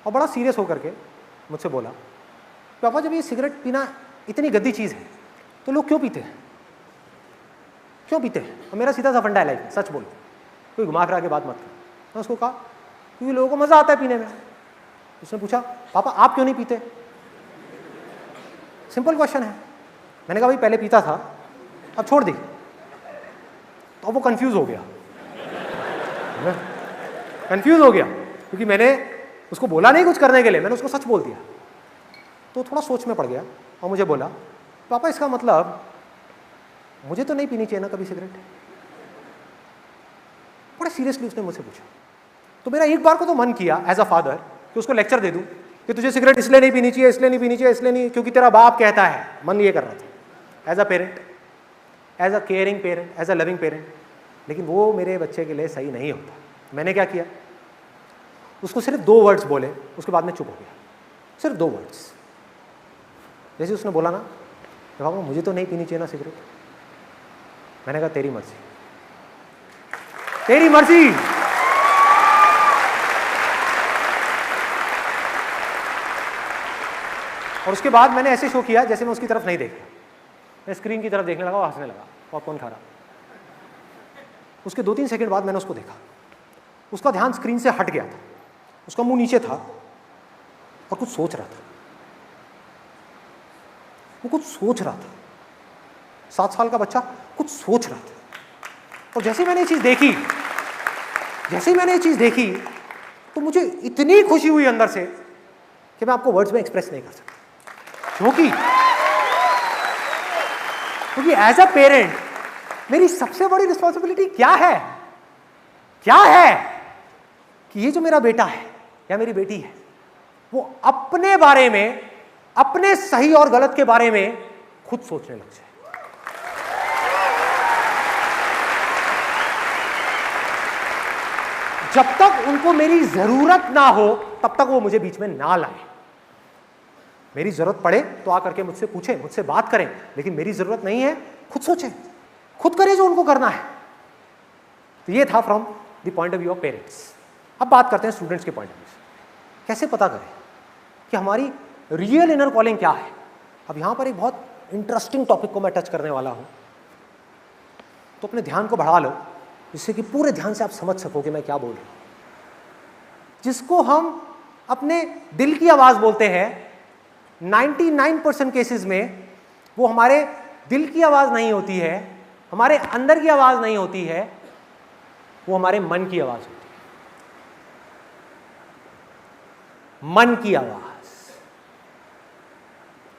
और बड़ा सीरियस होकर के मुझसे बोला, पापा जब ये सिगरेट पीना इतनी गंदी चीज़ है तो लोग क्यों पीते हैं? और मेरा सीधा सा फंडा है लाइफ में, सच बोलो, कोई घुमा फिरा के बात मत कर। मैं उसको कहा क्योंकि लोगों को मज़ा आता है पीने में। उसने पूछा पापा आप क्यों नहीं पीते? सिंपल क्वेश्चन है। मैंने कहा भाई पहले पीता था, अब छोड़ दी। तो वो कंफ्यूज हो गया, क्योंकि मैंने उसको बोला नहीं कुछ करने के लिए, मैंने उसको सच बोल दिया। तो थोड़ा सोच में पड़ गया और मुझे बोला पापा इसका मतलब मुझे तो नहीं पीनी चाहिए ना कभी सिगरेट? बड़ा सीरियसली उसने मुझसे पूछा। तो मेरा एक बार को तो मन किया एज अ फादर कि उसको लेक्चर दे दूं कि तुझे सिगरेट इसलिए नहीं पीनी चाहिए, इसलिए नहीं, क्योंकि तेरा बाप कहता है। मन ये कर रहा था as a parent, as a caring parent, as a loving parent. लेकिन वो मेरे बच्चे के लिए सही नहीं होता। मैंने क्या किया, उसको सिर्फ 2 वर्ड्स बोले, उसके बाद में चुप हो गया। सिर्फ 2 वर्ड्स। जैसे उसने बोला ना बाबा मुझे तो नहीं पीनी चाहिए ना सिगरेट, मैंने कहा तेरी मर्जी, तेरी मर्जी। और उसके बाद मैंने ऐसे शो किया जैसे मैं उसकी तरफ नहीं देख रहा, मैं स्क्रीन की तरफ देखने लगा, वो हंसने लगा, पॉपकॉर्न खा रहा। उसके 2-3 सेकंड बाद मैंने उसको देखा, उसका ध्यान स्क्रीन से हट गया था, उसका मुंह नीचे था और कुछ सोच रहा था, वो कुछ सोच रहा था। 7 साल का बच्चा कुछ सोच रहा था। और जैसे मैंने ये चीज देखी तो मुझे इतनी खुशी हुई अंदर से कि मैं आपको वर्ड्स में एक्सप्रेस नहीं कर सकता। क्योंकि एज अ पेरेंट मेरी सबसे बड़ी रिस्पॉन्सिबिलिटी क्या है कि ये जो मेरा बेटा है या मेरी बेटी है वो अपने बारे में, अपने सही और गलत के बारे में खुद सोचने लग जाए। जब तक उनको मेरी जरूरत ना हो तब तक वो मुझे बीच में ना लाए। मेरी जरूरत पड़े तो आकर के मुझसे पूछे, मुझसे बात करें, लेकिन मेरी जरूरत नहीं है, खुद सोचें, खुद करें जो उनको करना है। तो ये था from the point of view of parents. अब बात करते हैं स्टूडेंट्स के पॉइंट ऑफ व्यू से। कैसे पता करें कि हमारी रियल इनर कॉलिंग क्या है? अब यहां पर एक बहुत इंटरेस्टिंग टॉपिक को मैं टच करने वाला हूं, तो अपने ध्यान को बढ़ा लो जिससे कि पूरे ध्यान से आप समझ सको कि मैं क्या बोल रहा हूं। जिसको हम अपने दिल की आवाज बोलते हैं, 99% केसेस में वो हमारे दिल की आवाज नहीं होती है, हमारे अंदर की आवाज नहीं होती है, वो हमारे मन की आवाज होती है। मन की आवाज।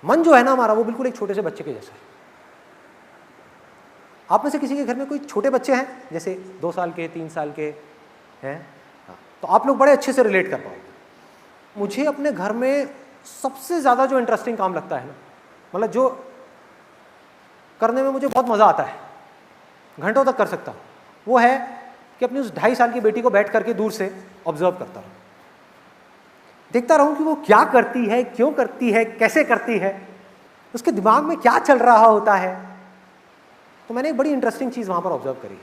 मन जो है ना हमारा, वो बिल्कुल एक छोटे से बच्चे के जैसा है। आप में से किसी के घर में कोई छोटे बच्चे हैं, जैसे 2 साल के, 3 साल के हैं, तो आप लोग बड़े अच्छे से रिलेट कर पाओगे। मुझे अपने घर में सबसे ज़्यादा जो इंटरेस्टिंग काम लगता है ना, मतलब जो करने में मुझे बहुत मज़ा आता है, घंटों तक कर सकता हूँ, वो है कि अपनी उस 2.5 साल की बेटी को बैठ करके दूर से ऑब्जर्व करता रहूँ, देखता रहूँ कि वो क्या करती है, क्यों करती है, कैसे करती है, उसके दिमाग में क्या चल रहा होता है। तो मैंने एक बड़ी इंटरेस्टिंग चीज़ वहाँ पर ऑब्जर्व करी है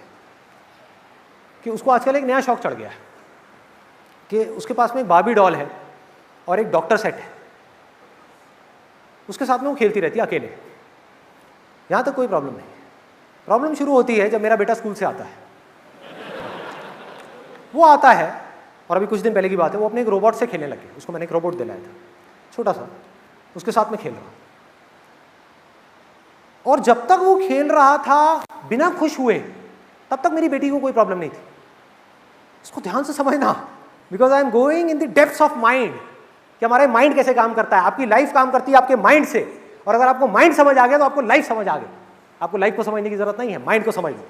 कि उसको आजकल एक नया शौक चढ़ गया है कि उसके पास में एक बार्बी डॉल है और एक डॉक्टर सेट है, उसके साथ में वो खेलती रहती है अकेले। यहाँ तक कोई प्रॉब्लम नहीं। प्रॉब्लम शुरू होती है जब मेरा बेटा स्कूल से आता है। वो आता है और अभी कुछ दिन पहले की बात है, वो अपने एक रोबोट से खेलने लगे। उसको मैंने एक रोबोट दिलाया था छोटा सा, उसके साथ में खेल रहा। और जब तक वो खेल रहा था बिना खुश हुए, तब तक मेरी बेटी को कोई प्रॉब्लम नहीं थी। इसको ध्यान से समझना, because I am going in the depths of mind कि हमारे माइंड कैसे काम करता है। आपकी लाइफ काम करती है आपके माइंड से, और अगर आपको माइंड समझ आ गया तो आपको लाइफ समझ आ गई। आपको लाइफ को समझने की जरूरत नहीं है, माइंड को समझ लो,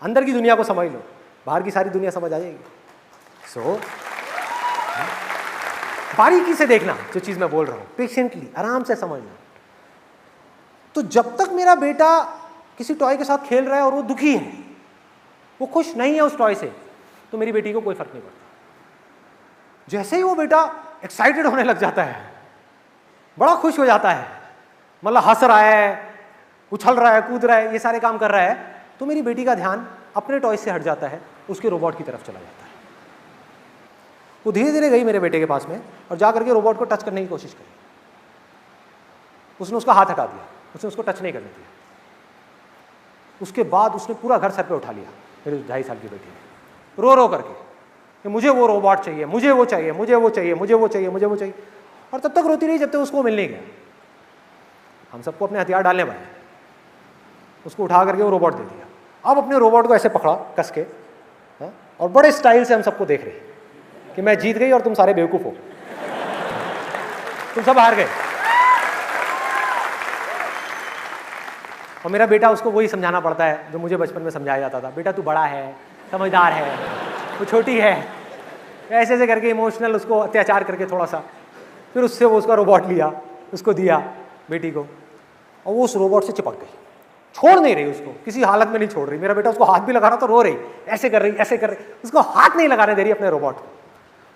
अंदर की दुनिया को समझ लो, बाहर की सारी दुनिया समझ आ जाएगी। सो बारीकी से देखना जो चीज मैं बोल रहा हूं, पेशेंटली आराम से समझना। तो जब तक मेरा बेटा किसी टॉय के साथ खेल रहा है और वो दुखी है, वो खुश नहीं है उस टॉय से, तो मेरी बेटी को कोई फर्क नहीं पड़ता। जैसे ही वो बेटा एक्साइटेड होने लग जाता है, बड़ा खुश हो जाता है, मतलब हंस रहा है, उछल रहा है, कूद रहा है, ये सारे काम कर रहा है, तो मेरी बेटी का ध्यान अपने टॉय से हट जाता है, उसके रोबोट की तरफ चला जाता है। वो धीरे धीरे गई मेरे बेटे के पास में और जा करके रोबोट को टच करने की कोशिश करी। उसने उसका हाथ हटा दिया, उसने उसको टच नहीं करने दिया। उसके बाद उसने पूरा घर सर पे उठा लिया, मेरी 2.5 साल की बेटी ने, रो रो करके कि मुझे वो रोबोट चाहिए, मुझे वो चाहिए, मुझे वो चाहिए, मुझे वो चाहिए, मुझे वो चाहिए। और तब तक रोती रही जब तक उसको मिल नहीं गया। हम सबको अपने हथियार डालने पड़े, उसको उठा करके वो रोबोट दे दिया। अब अपने रोबोट को ऐसे पकड़ा कस के, और बड़े स्टाइल से हम सबको देख रहे कि मैं जीत गई और तुम सारे बेवकूफ हो, तुम सब हार गए। और मेरा बेटा, उसको वही समझाना पड़ता है जो मुझे बचपन में समझाया जाता था, बेटा तू बड़ा है, समझदार है, वो छोटी है, ऐसे ऐसे करके इमोशनल उसको अत्याचार करके थोड़ा सा, फिर उससे वो उसका रोबोट लिया, उसको दिया बेटी को, और वो उस रोबोट से चिपक गई, छोड़ नहीं रही उसको, किसी हालत में नहीं छोड़ रही। मेरा बेटा उसको हाथ भी लगा रहा तो रो रही, ऐसे कर रही, ऐसे कर रही, उसको हाथ नहीं लगाने दे रही अपने रोबोट को।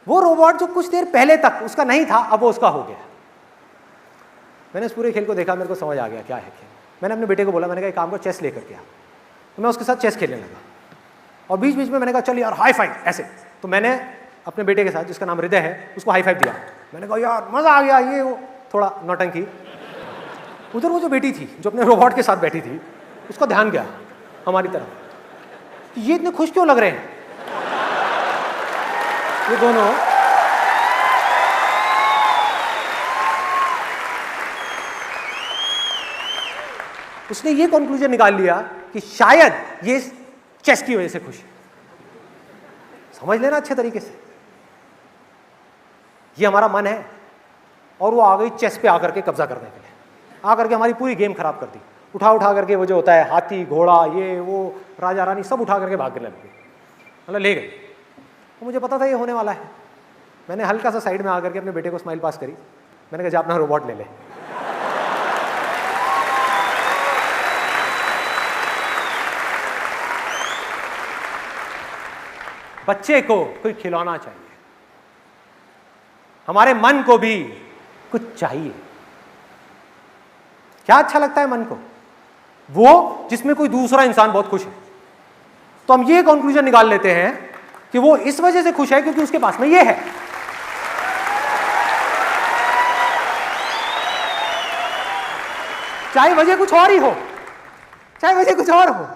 वो रोबोट जो कुछ देर पहले तक उसका नहीं था, अब वो उसका हो गया। मैंने इस पूरे खेल को देखा, मेरे को समझ आ गया क्या है खेल। मैंने अपने बेटे को बोला, मैंने कहा एक काम को चेस लेकर के आ, तो मैं उसके साथ चेस खेलने लगा। और बीच बीच में मैंने कहा चल यार हाई फाइव ऐसे, तो मैंने अपने बेटे के साथ, जिसका नाम हृदय है, उसको हाई फाइव दिया। मैंने कहा यार मजा आ गया, ये वो थोड़ा नौटंकी। उधर वो जो बेटी थी जो अपने रोबोट के साथ बैठी थी, उसका ध्यान गया हमारी तरफ, ये इतने खुश क्यों लग रहे हैं ये दोनों। उसने ये कंक्लूजन निकाल लिया कि शायद ये चेस की वजह से खुश है। समझ लेना अच्छे तरीके से, ये हमारा मन है और वो आ गई चेस पे आकर के कब्जा करने के लिए, आकर के हमारी पूरी गेम खराब कर दी। उठा उठा करके वो जो होता है हाथी घोड़ा ये वो राजा रानी सब उठा करके भागने लग गए, मतलब ले गए। तो मुझे पता था ये होने वाला है। मैंने हल्का सा साइड में आकर के अपने बेटे को स्माइल पास करी, मैंने कहा जा अपना रोबोट ले ले। बच्चे को कोई खिलौना चाहिए, हमारे मन को भी कुछ चाहिए। क्या अच्छा लगता है मन को? वो जिसमें कोई दूसरा इंसान बहुत खुश है। तो हम ये कंक्लूजन निकाल लेते हैं कि वो इस वजह से खुश है क्योंकि उसके पास में ये है। चाहे वजह कुछ और ही हो, चाहे वजह कुछ और हो।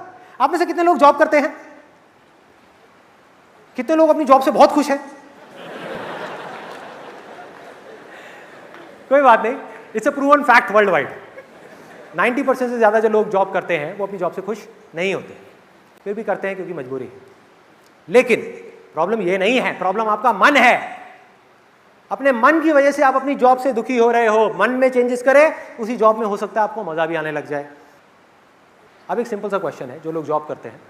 आप में से कितने लोग जॉब करते हैं? कितने लोग अपनी जॉब से बहुत खुश हैं? कोई बात नहीं, it's a proven fact world wide. 90% से ज्यादा जो लोग जॉब करते हैं वो अपनी जॉब से खुश नहीं होते, फिर भी करते हैं क्योंकि मजबूरी है। लेकिन प्रॉब्लम ये नहीं है, प्रॉब्लम आपका मन है। अपने मन की वजह से आप अपनी जॉब से दुखी हो रहे हो। मन में चेंजेस करें, उसी जॉब में हो सकता है आपको मजा भी आने लग जाए। अब एक सिंपल सा क्वेश्चन है, जो लोग जॉब करते हैं,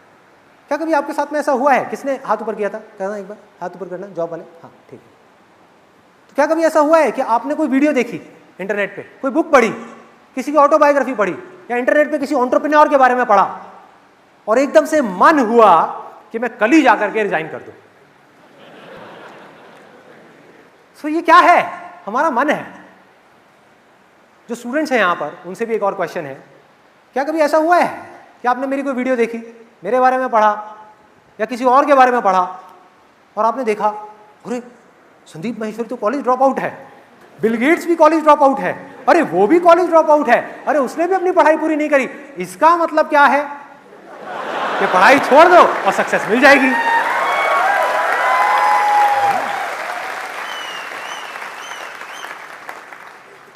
क्या कभी आपके साथ में ऐसा हुआ है? किसने हाथ ऊपर किया था? कहना एक बार, हाथ ऊपर करना, जॉब वाले। हाँ ठीक है। तो क्या कभी ऐसा हुआ है कि आपने कोई वीडियो देखी इंटरनेट पे, कोई बुक पढ़ी, किसी की ऑटोबायोग्राफी पढ़ी, या इंटरनेट पे किसी एंटरप्रेन्योर के बारे में पढ़ा और एकदम से मन हुआ कि मैं कल ही जाकर के रिजाइन कर दूं? सो ये क्या है? हमारा मन है। जो स्टूडेंट्स हैं यहां पर, उनसे भी एक और क्वेश्चन है, क्या कभी ऐसा हुआ है कि आपने मेरी कोई वीडियो देखी, मेरे बारे में पढ़ा या किसी और के बारे में पढ़ा और आपने देखा अरे संदीप माहेश्वरी तो कॉलेज ड्रॉप आउट है, बिल गेट्स भी कॉलेज ड्रॉप आउट है, अरे वो भी कॉलेज ड्रॉप आउट है, अरे उसने भी अपनी पढ़ाई पूरी नहीं करी। इसका मतलब क्या है कि पढ़ाई छोड़ दो और सक्सेस मिल जाएगी।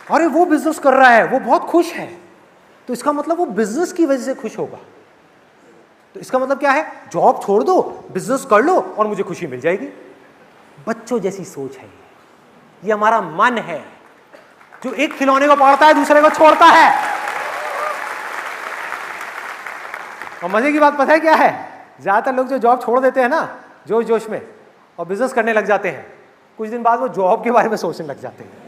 अरे वो बिजनेस कर रहा है, वो बहुत खुश है, तो इसका मतलब वो बिजनेस की वजह से खुश होगा। तो इसका मतलब क्या है? जॉब छोड़ दो, बिजनेस कर लो और मुझे खुशी मिल जाएगी। बच्चों जैसी सोच है ये हमारा मन है जो एक खिलौने को पकड़ता है, दूसरे को छोड़ता है। और मजे की बात पता है क्या है? ज्यादातर लोग जो जॉब छोड़ देते हैं ना जोश जोश में और बिजनेस करने लग जाते हैं, कुछ दिन बाद वो जॉब के बारे में सोचने लग जाते हैं।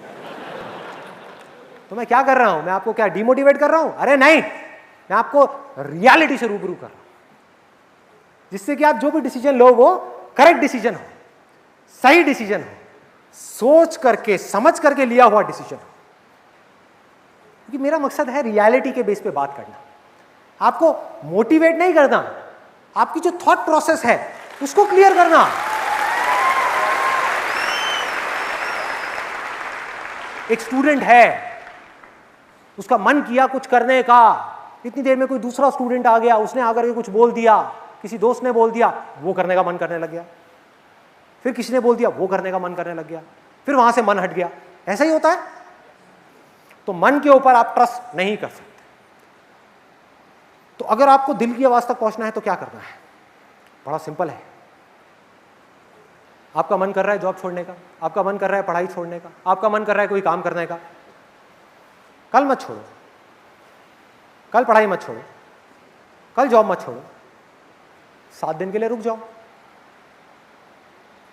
तो मैं क्या कर रहा हूं? मैं आपको क्या डिमोटिवेट कर रहा हूं? अरे नहीं, मैं आपको रियलिटी से रूबरू कर रहा हूं, जिससे कि आप जो भी डिसीजन लो वो करेक्ट डिसीजन हो, सही डिसीजन हो, सोच करके समझ करके लिया हुआ डिसीजन हो। क्योंकि मेरा मकसद है रियलिटी के बेस पे बात करना, आपको मोटिवेट नहीं करना, आपकी जो थॉट प्रोसेस है उसको क्लियर करना। एक स्टूडेंट है, उसका मन किया कुछ करने का, इतनी देर में कोई दूसरा स्टूडेंट आ गया, उसने आकर के कुछ बोल दिया, किसी दोस्त ने बोल दिया, वो करने का मन करने लग गया, फिर किसी ने बोल दिया, वो करने का मन करने लग गया, फिर वहां से मन हट गया। ऐसा ही होता है। तो मन के ऊपर आप ट्रस्ट नहीं कर सकते। तो अगर आपको दिल की आवाज तक पहुंचना है तो क्या करना है? बड़ा सिंपल है। आपका मन कर रहा है जॉब छोड़ने का, आपका मन कर रहा है पढ़ाई छोड़ने का, आपका मन कर रहा है कोई काम करने का, कल मत छोड़ो, कल पढ़ाई मत छोड़ो, कल जॉब मत छोड़ो, 7 दिन के लिए रुक जाओ,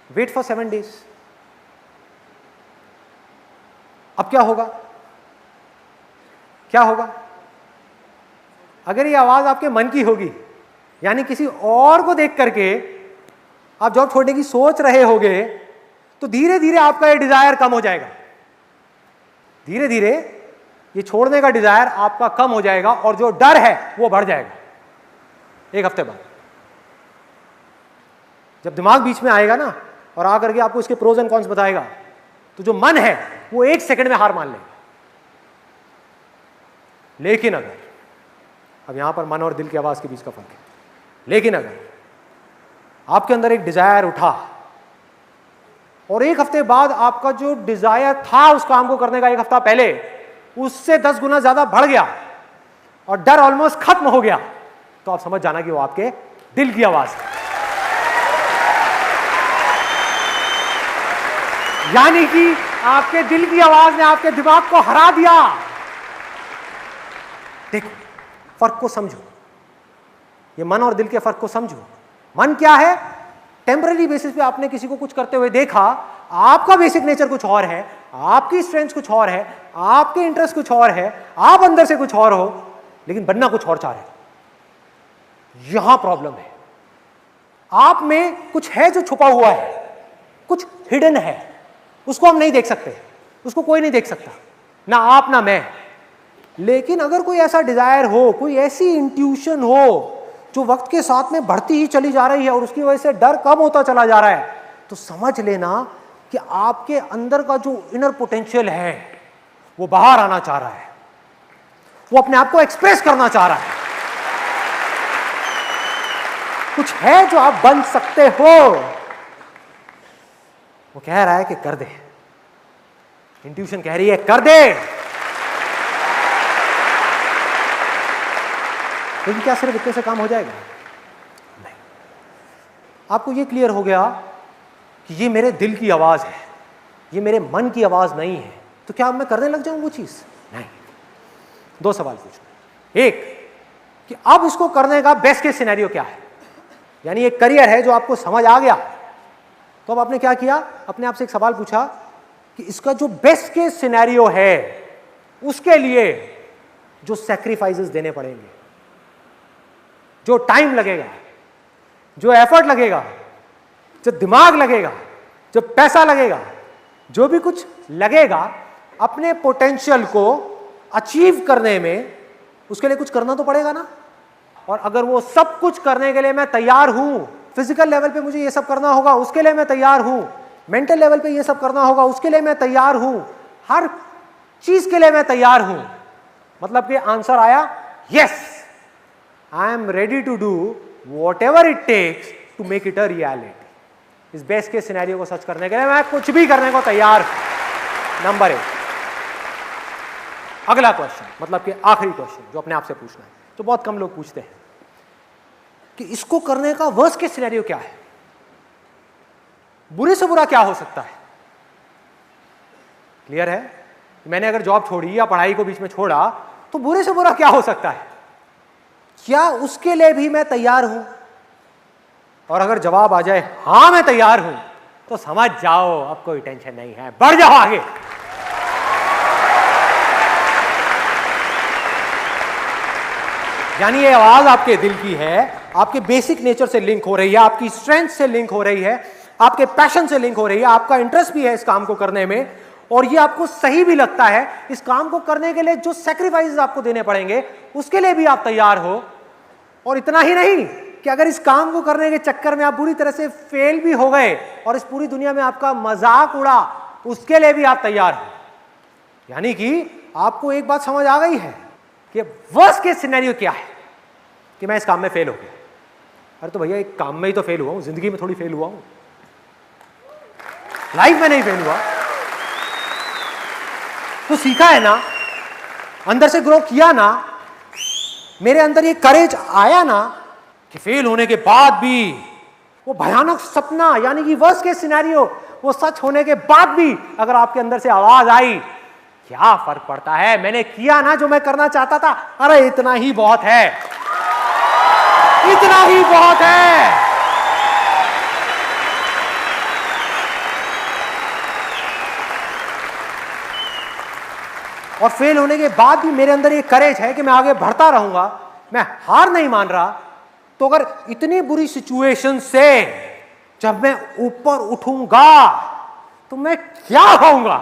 वेट फॉर 7 डेज। अब क्या होगा? क्या होगा? अगर ये आवाज आपके मन की होगी, यानी किसी और को देख करके आप जॉब छोड़ने की सोच रहे होगे, तो धीरे धीरे आपका ये डिजायर कम हो जाएगा। धीरे धीरे ये छोड़ने का डिजायर आपका कम हो जाएगा और जो डर है वो बढ़ जाएगा। 1 हफ्ते बाद जब दिमाग बीच में आएगा ना और आकर के आपको इसके प्रोज एंड कॉन्स बताएगा, तो जो मन है वो 1 सेकंड में हार मान लेगा। लेकिन अगर, अब यहां पर मन और दिल की आवाज के बीच का फर्क है, लेकिन अगर आपके अंदर एक डिजायर उठा और एक हफ्ते बाद आपका जो डिजायर था उस काम को करने का एक हफ्ता पहले उससे 10 गुना ज्यादा बढ़ गया और डर ऑलमोस्ट खत्म हो गया, तो आप समझ जाना कि वो आपके दिल की आवाज है। यानी कि आपके दिल की आवाज ने आपके दिमाग को हरा दिया। देखो, फर्क को समझो, ये मन और दिल के फर्क को समझो। मन क्या है? टेम्पररी बेसिस पे आपने किसी को कुछ करते हुए देखा, आपका बेसिक नेचर कुछ और है, आपकी स्ट्रेंथ कुछ और है, आपके इंटरेस्ट कुछ और है, आप अंदर से कुछ और हो, लेकिन बनना कुछ और चाह रहे हो। यहां प्रॉब्लम है। आप में कुछ है जो छुपा हुआ है, कुछ हिडन है, उसको हम नहीं देख सकते, उसको कोई नहीं देख सकता, ना आप ना मैं। लेकिन अगर कोई ऐसा डिजायर हो, कोई ऐसी इंट्यूशन हो जो वक्त के साथ में बढ़ती ही चली जा रही है और उसकी वजह से डर कम होता चला जा रहा है, तो समझ लेना कि आपके अंदर का जो इनर पोटेंशियल है वो बाहर आना चाह रहा है, वो अपने आप को एक्सप्रेस करना चाह रहा है। कुछ है जो आप बन सकते हो, वो कह रहा है कि कर दे। इंट्यूशन कह रही है कर दे। लेकिन क्या सिर्फ इतने से काम हो जाएगा? नहीं। आपको ये क्लियर हो गया कि ये मेरे दिल की आवाज है, ये मेरे मन की आवाज नहीं है, तो क्या अब मैं करने लग जाऊं वो चीज? नहीं। दो सवाल पूछना। एक कि अब इसको करने का बेस्ट केस सिनेरियो क्या है, यानी एक करियर है जो आपको समझ आ गया, तो अब आपने क्या किया? अपने आप से एक सवाल पूछा कि इसका जो बेस्ट केस सिनेरियो है उसके लिए जो सैक्रिफाइसेस देने पड़ेंगे, जो टाइम लगेगा, जो एफर्ट लगेगा, जो दिमाग लगेगा, जो पैसा लगेगा, जो भी कुछ लगेगा अपने पोटेंशियल को अचीव करने में, उसके लिए कुछ करना तो पड़ेगा ना। और अगर वो सब कुछ करने के लिए मैं तैयार हूं, फिजिकल लेवल पे मुझे ये सब करना होगा उसके लिए मैं तैयार हूं, मेंटल लेवल पे ये सब करना होगा उसके लिए मैं तैयार हूं, हर चीज के लिए मैं तैयार हूं, मतलब कि आंसर आया yes, I am ready to do whatever it takes to make it a reality. इस बेस्ट के सिनेरियो को सच करने के लिए मैं कुछ भी करने को तैयार हूं। नंबर 1। अगला क्वेश्चन, मतलब कि आखिरी क्वेश्चन जो अपने आप से पूछना है, जो बहुत कम लोग पूछते हैं, कि इसको करने का वर्स्ट केस सिनेरियो क्या है, बुरे से बुरा क्या हो सकता है। क्लियर है? मैंने अगर जॉब छोड़ी या पढ़ाई को बीच में छोड़ा तो बुरे से बुरा क्या हो सकता है, क्या उसके लिए भी मैं तैयार हूं? और अगर जवाब आ जाए हां मैं तैयार हूं, तो समझ जाओ अब कोई टेंशन नहीं है, बढ़ जाओ आगे। यानी ये आवाज आपके दिल की है, आपके बेसिक नेचर से लिंक हो रही है, आपकी स्ट्रेंथ से लिंक हो रही है, आपके पैशन से लिंक हो रही है, आपका इंटरेस्ट भी है इस काम को करने में, और ये आपको सही भी लगता है। इस काम को करने के लिए जो सैक्रिफाइसेस आपको देने पड़ेंगे उसके लिए भी आप तैयार हो। और इतना ही नहीं कि अगर इस काम को करने के चक्कर में आप बुरी तरह से फेल भी हो गए और इस पूरी दुनिया में आपका मजाक उड़ा, उसके लिए भी आप तैयार हो। यानी कि आपको एक बात समझ आ गई है कि वर्स्ट केस सिनेरियो क्या है, कि मैं इस काम में फेल हो गया। अरे तो भैया एक काम में ही तो फेल हुआ हूं, जिंदगी में थोड़ी फेल हुआ हूं, लाइफ में नहीं फेल हुआ। तो सीखा है ना, अंदर से ग्रो किया ना, मेरे अंदर ये करेज आया ना कि फेल होने के बाद भी वो भयानक सपना, यानी कि वर्स्ट केस सिनेरियो, वो सच होने के बाद भी अगर आपके अंदर से आवाज आई, क्या फर्क पड़ता है, मैंने किया ना जो मैं करना चाहता था, अरे इतना ही बहुत है, इतना ही बहुत है। और फेल होने के बाद भी मेरे अंदर ये करेज है कि मैं आगे बढ़ता रहूंगा, मैं हार नहीं मान रहा, तो अगर इतनी बुरी सिचुएशन से जब मैं ऊपर उठूंगा तो मैं क्या होऊंगा?